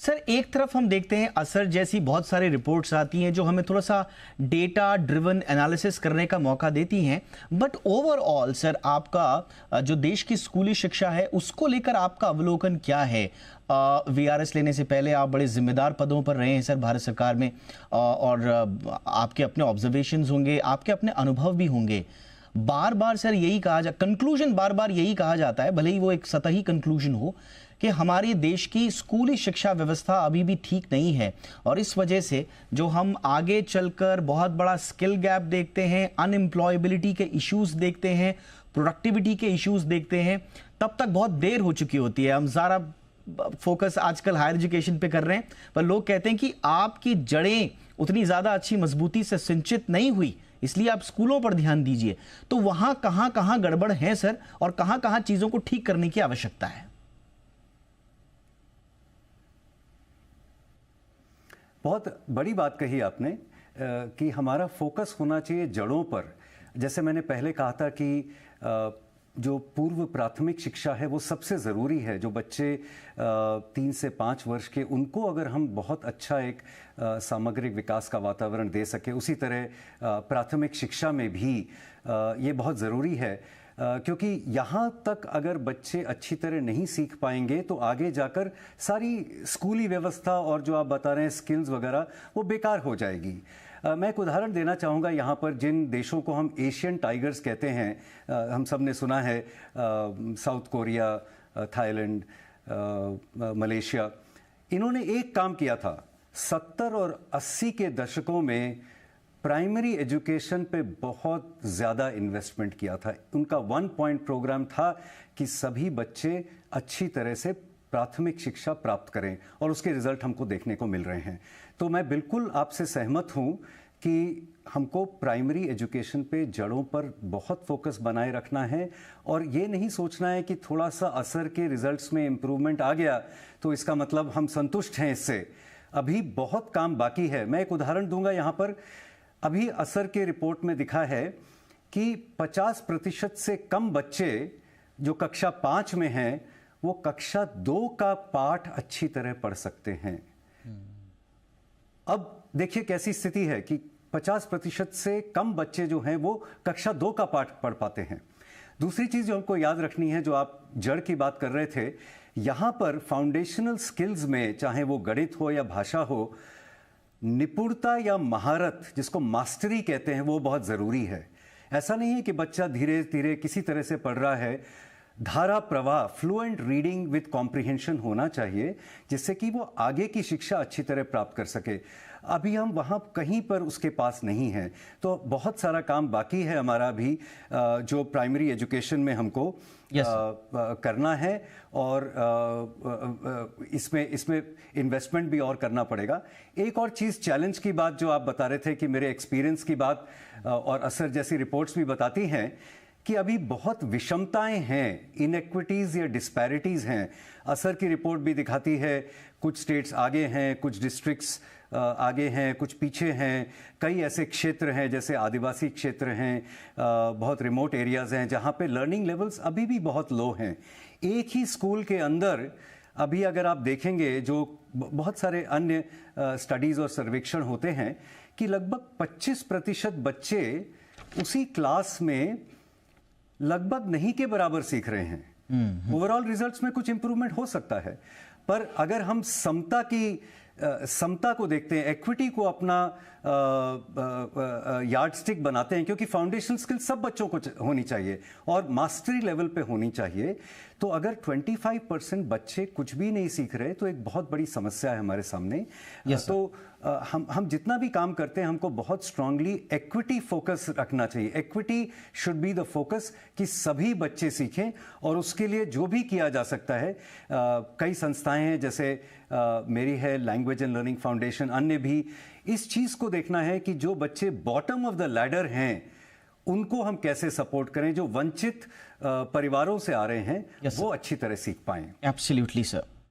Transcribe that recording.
Sir एक तरफ हम देखते हैं असर जैसी बहुत सारी रिपोर्ट्स आती हैं जो हमें थोड़ा सा डेटा ड्रिवन एनालिसिस करने का मौका देती हैं, बट ओवरऑल सर आपका जो देश की स्कूली शिक्षा है उसको लेकर आपका अवलोकन क्या है? वीआरएस लेने से पहले आप बड़े जिम्मेदार पदों पर रहे हैं सर भारत सरकार में, और आपके अपने ऑब्जर्वेशंस होंगे, आपके अपने अनुभव भी होंगे। बार बार सर यही कहा कंक्लूजन बार बार यही कहा जाता है, भले ही वो एक सतही कंक्लूजन हो, कि हमारे देश की स्कूली शिक्षा व्यवस्था अभी भी ठीक नहीं है, और इस वजह से जो हम आगे चलकर बहुत बड़ा स्किल गैप देखते हैं, अनएम्प्लॉयबिलिटी के इश्यूज देखते हैं, प्रोडक्टिविटी के इश्यूज देखते हैं, तब तक बहुत देर हो चुकी होती है। हम ज़रा फोकस आजकल हायर एजुकेशन पे कर रहे हैं, पर लोग कहते हैं कि आपकी जड़ें उतनी ज़्यादा अच्छी मजबूती से सिंचित नहीं हुई, इसलिए आप स्कूलों पर ध्यान दीजिए। तो वहां कहां कहां गड़बड़ है सर, और कहां कहां चीज़ों को ठीक करने की आवश्यकता है? बहुत बड़ी बात कही आपने कि हमारा फोकस होना चाहिए जड़ों पर। जैसे मैंने पहले कहा था कि जो पूर्व प्राथमिक शिक्षा है वो सबसे ज़रूरी है। जो बच्चे 3 से 5 वर्ष के, उनको अगर हम बहुत अच्छा एक सामग्रिक विकास का वातावरण दे सके, उसी तरह प्राथमिक शिक्षा में भी ये बहुत ज़रूरी है, क्योंकि यहाँ तक अगर बच्चे अच्छी तरह नहीं सीख पाएंगे तो आगे जाकर सारी स्कूली व्यवस्था और जो आप बता रहे हैं स्किल्स वगैरह वो बेकार हो जाएगी। मैं एक उदाहरण देना चाहूँगा यहाँ पर। जिन देशों को हम एशियन टाइगर्स कहते हैं, हम सब ने सुना है, साउथ कोरिया, थाईलैंड, मलेशिया, इन्होंने एक काम किया था। 70 और 80 के दशकों में प्राइमरी एजुकेशन पे बहुत ज़्यादा इन्वेस्टमेंट किया था। उनका 1 पॉइंट प्रोग्राम था कि सभी बच्चे अच्छी तरह से प्राथमिक शिक्षा प्राप्त करें, और उसके रिजल्ट हमको देखने को मिल रहे हैं। तो मैं बिल्कुल आपसे सहमत हूं कि हमको प्राइमरी एजुकेशन पे जड़ों पर बहुत फोकस बनाए रखना है, और ये नहीं सोचना है कि थोड़ा सा असर के रिजल्ट्स में इम्प्रूवमेंट आ गया तो इसका मतलब हम संतुष्ट हैं इससे। अभी बहुत काम बाकी है। मैं एक उदाहरण दूंगा यहाँ पर। अभी असर के रिपोर्ट में दिखा है कि 50% से कम बच्चे जो कक्षा 5 में हैं वो कक्षा 2 का पाठ अच्छी तरह पढ़ सकते हैं। अब देखिए कैसी स्थिति है कि 50% से कम बच्चे जो हैं वो कक्षा 2 का पाठ पढ़ पाते हैं। दूसरी चीज जो हमको याद रखनी है, जो आप जड़ की बात कर रहे थे, यहां पर फाउंडेशनल स्किल्स में, चाहे वो गणित हो या भाषा हो, निपुणता या महारत, जिसको मास्टरी कहते हैं, वो बहुत ज़रूरी है। ऐसा नहीं है कि बच्चा धीरे धीरे किसी तरह से पढ़ रहा है। धारा प्रवाह, फ्लुएंट रीडिंग विद कॉम्प्रिहेंशन होना चाहिए, जिससे कि वो आगे की शिक्षा अच्छी तरह प्राप्त कर सके। अभी हम वहाँ कहीं पर उसके पास नहीं हैं। तो बहुत सारा काम बाकी है हमारा भी, जो प्राइमरी एजुकेशन में हमको करना है, और इसमें इन्वेस्टमेंट भी और करना पड़ेगा। एक और चीज़, चैलेंज की बात जो आप बता रहे थे कि मेरे एक्सपीरियंस की बात, और असर जैसी रिपोर्ट्स भी बताती हैं कि अभी बहुत विषमताएं हैं, इनइक्विटीज़ या डिस्पैरिटीज़ हैं। असर की रिपोर्ट भी दिखाती है कुछ स्टेट्स आगे हैं, कुछ डिस्ट्रिक्ट्स आगे हैं, कुछ पीछे हैं। कई ऐसे क्षेत्र हैं, जैसे आदिवासी क्षेत्र हैं, बहुत रिमोट एरियाज़ हैं, जहाँ पे लर्निंग लेवल्स अभी भी बहुत लो हैं। एक ही स्कूल के अंदर अभी अगर आप देखेंगे, जो बहुत सारे अन्य स्टडीज़ और सर्वेक्षण होते हैं, कि लगभग 25% बच्चे उसी क्लास में लगभग नहीं के बराबर सीख रहे हैं। ओवरऑल रिजल्ट्स में कुछ इंप्रूवमेंट हो सकता है, पर अगर हम समता को देखते हैं, एक्विटी को अपना यार्डस्टिक बनाते हैं, क्योंकि फाउंडेशनल स्किल सब बच्चों को होनी चाहिए और मास्टरी लेवल पे होनी चाहिए, तो अगर 25% बच्चे कुछ भी नहीं सीख रहे तो एक बहुत बड़ी समस्या है हमारे सामने। तो हम जितना भी काम करते हैं, हमको बहुत स्ट्रांगली एक्विटी फोकस रखना चाहिए। Equity should be the focus, कि सभी बच्चे सीखें, और उसके लिए जो भी किया जा सकता है, कई संस्थाएं हैं, जैसे मेरी है लैंग्वेज एंड लर्निंग फाउंडेशन, अन्य भी। इस चीज़ को देखना है कि जो बच्चे बॉटम ऑफ द लैडर हैं उनको हम कैसे सपोर्ट करें, जो वंचित परिवारों से आ रहे हैं वो अच्छी तरह सीख पाएं। Absolutely sir.